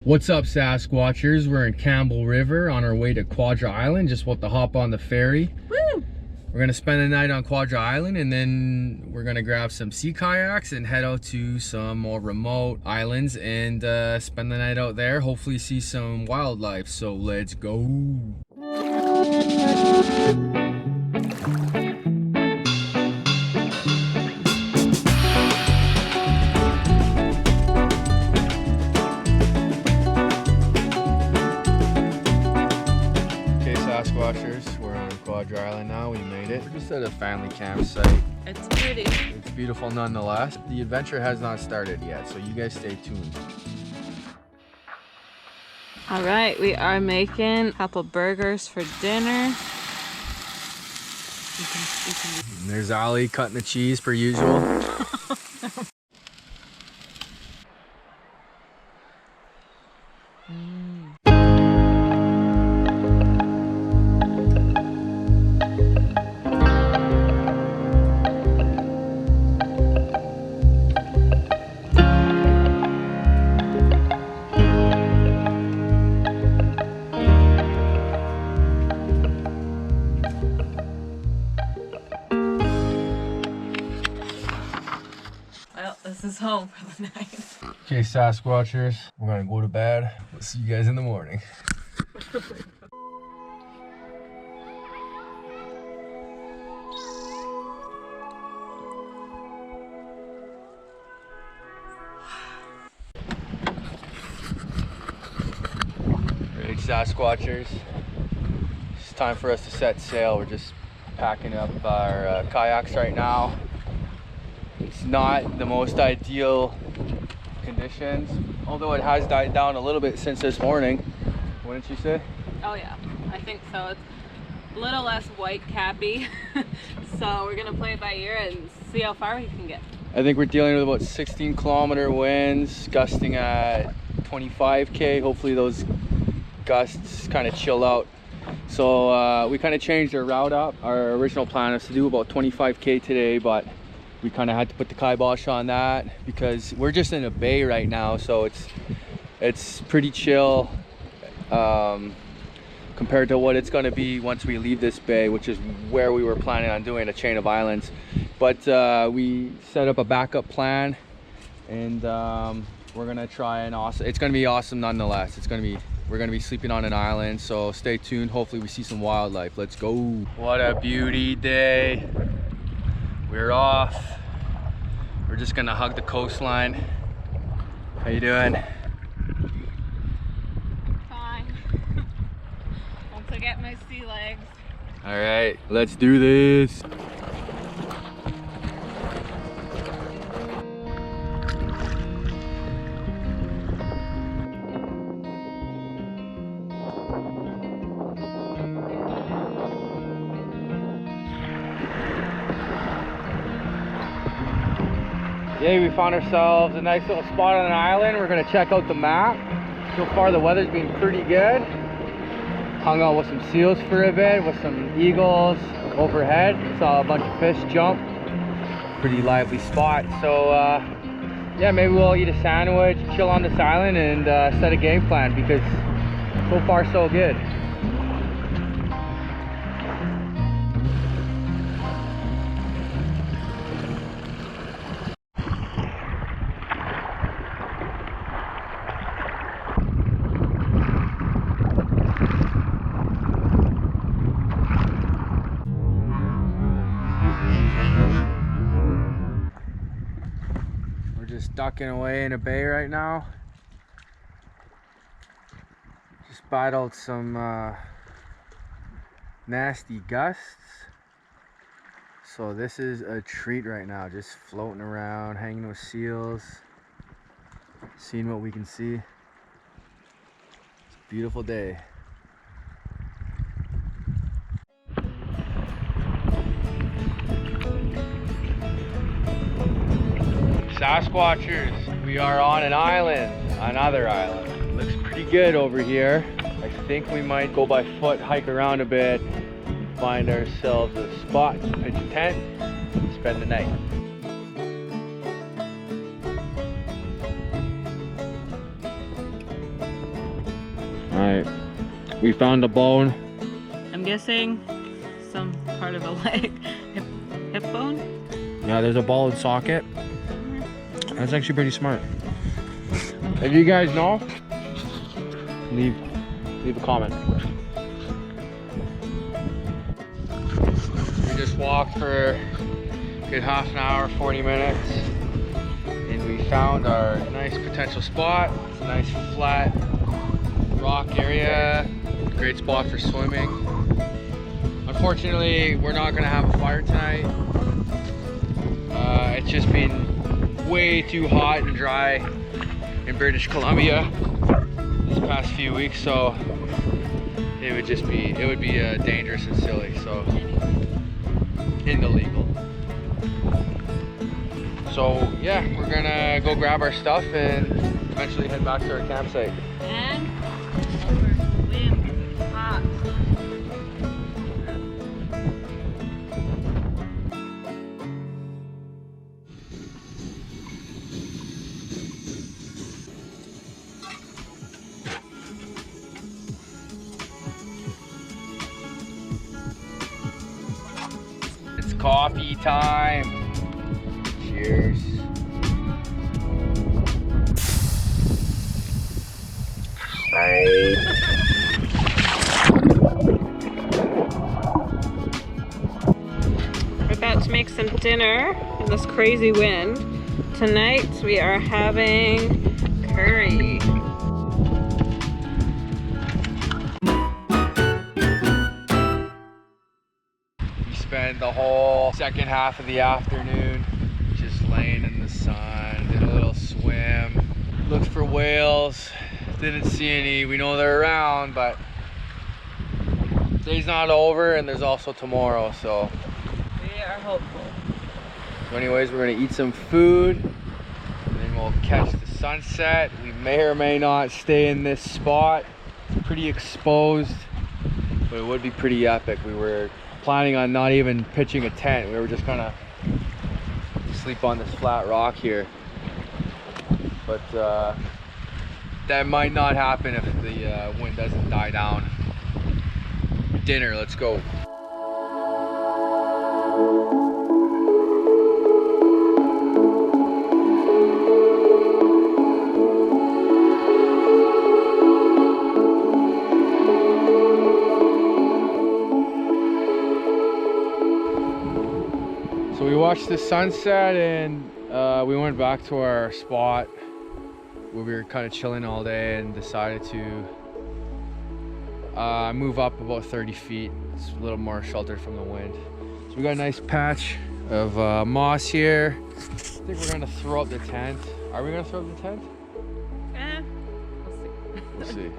What's up, Sasquatchers? We're in Campbell River on our way to Quadra Island. Just about to hop on the ferry. Woo! We're gonna spend the night on Quadra Island, and then we're gonna grab some sea kayaks and head out to some more remote islands and spend the night out there. Hopefully see some wildlife, so let's go. Sasquatchers, we're on Quadra Island now. We made it. We're just at a family campsite. It's pretty. It's beautiful nonetheless. The adventure has not started yet, so you guys stay tuned. All right, we are making a couple burgers for dinner. And there's Ali cutting the cheese per usual. This is home for the night. Okay, Sasquatchers, we're gonna go to bed. We'll see you guys in the morning. Alright, Sasquatchers, it's time for us to set sail. We're just packing up our kayaks right now. It's not the most ideal conditions, although it has died down a little bit since this morning, wouldn't you say? Oh yeah, I think so. It's a little less white cappy, so we're gonna play it by ear and see how far we can get. I think we're dealing with about 16-kilometer winds, gusting at 25k. Hopefully those gusts kind of chill out. So we kind of changed our route up. Our original plan is to do about 25k today, but we kind of had to put the kibosh on that because we're just in a bay right now, so it's pretty chill compared to what it's going to be once we leave this bay, which is where we were planning on doing a chain of islands. But we set up a backup plan, and we're gonna try and it's gonna be awesome nonetheless. We're gonna be sleeping on an island, so stay tuned. Hopefully we see some wildlife. Let's go. What a beauty day. We're off. We're just gonna hug the coastline. How you doing? Fine. Once I get my sea legs. All right, let's do this. Yeah, we found ourselves a nice little spot on an island. We're gonna check out the map. So far the weather's been pretty good. Hung out with some seals for a bit, with some eagles overhead. Saw a bunch of fish jump. Pretty lively spot. So yeah, maybe we'll eat a sandwich, chill on this island, and set a game plan, because so far so good. Just ducking away in a bay right now. Just battled some nasty gusts, so this is a treat right now. Just floating around, hanging with seals, seeing what we can see. It's a beautiful day. Sasquatchers, we are on an island, another island. Looks pretty good over here. I think we might go by foot, hike around a bit, find ourselves a spot to pitch a tent, and spend the night. Alright, we found a bone. I'm guessing some part of a leg. Hip bone? Yeah, there's a ball and socket. That's actually pretty smart. If you guys know, leave a comment. We just walked for a good half an hour, 40 minutes, and we found our nice potential spot. It's a nice flat rock area, great spot for swimming. Unfortunately, we're not gonna have a fire tonight. It's just been way too hot and dry in British Columbia these past few weeks, so it would be dangerous and silly, so illegal. So yeah, we're gonna go grab our stuff and eventually head back to our campsite. And over wind, hot. It's coffee time. Cheers. We're about to make some dinner in this crazy wind. Tonight we are having curry. We spent the whole second half of the afternoon just laying in the sun, did a little swim, looked for whales, didn't see any. We know they're around, but today's not over and there's also tomorrow, so We are hopeful. So anyways, we're gonna eat some food and then we'll catch the sunset. We may or may not stay in this spot. It's pretty exposed, but it would be pretty epic. We were planning on not even pitching a tent. We were just gonna sleep on this flat rock here. But that might not happen if the wind doesn't die down. Dinner, let's go. So we watched the sunset and we went back to our spot where we were kind of chilling all day and decided to move up about 30 feet. It's a little more sheltered from the wind. So we got a nice patch of moss here. I think we're gonna throw up the tent. Are we gonna throw up the tent? We'll see. We'll see.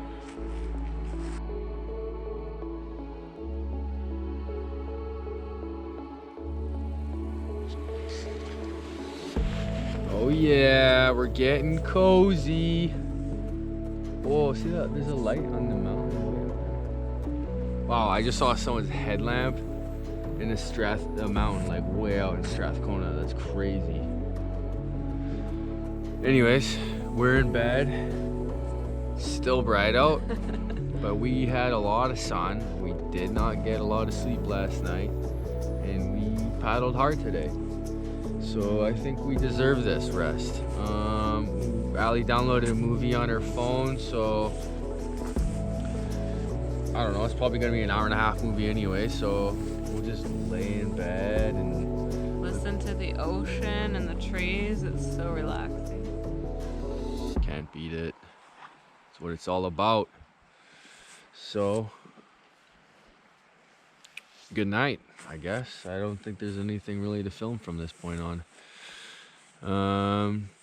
Oh yeah, we're getting cozy. Oh, see that? There's a light on the mountain. Wow, I just saw someone's headlamp in the mountain, like way out in Strathcona. That's crazy. Anyways, we're in bed. Still bright out, but we had a lot of sun. We did not get a lot of sleep last night, and we paddled hard today. So I think we deserve this rest. Ali downloaded a movie on her phone, so I don't know, it's probably gonna be an 1.5 hour movie anyway, so we'll just lay in bed and Listen to the ocean and the trees. It's so relaxing. can't beat it. That's what it's all about. So good night, I guess. I don't think there's anything really to film from this point on.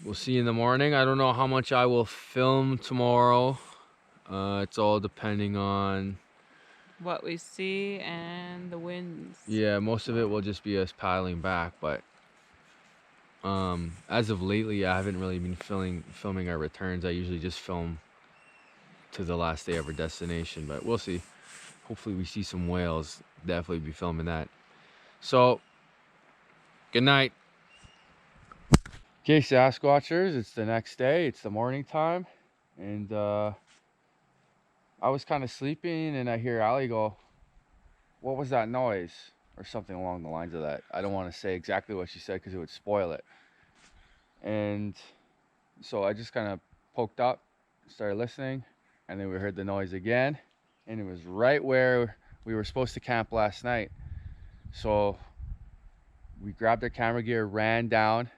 We'll see you in the morning. I don't know how much I will film tomorrow. It's all depending on What we see and the winds. Yeah, most of it will just be us paddling back, but as of lately I haven't really been filming our returns. I usually just film to the last day of our destination, but we'll see. Hopefully we see some whales. Definitely be filming that. So good night. Okay, Sasquatchers, it's the next day. It's the morning time, and I I was kind of sleeping and I hear Ali go, "What was that noise?" Or something along the lines of that. I don't want to say exactly what she said because it would spoil it. And so I just kind of poked up, started listening, and then we heard the noise again, and it was right where we were supposed to camp last night. So we grabbed our camera gear, ran down,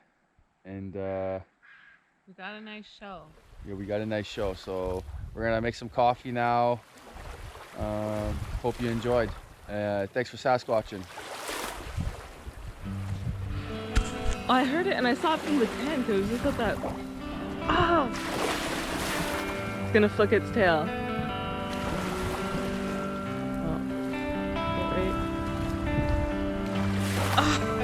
and We got a nice show. yeah, we got a nice show. So we're gonna make some coffee now. Hope you enjoyed. Thanks for Sasquatching. Oh, I heard it and I saw it from the tent. It was just at that. Ah! It's gonna flick its tail. Oh. Wait. Ah!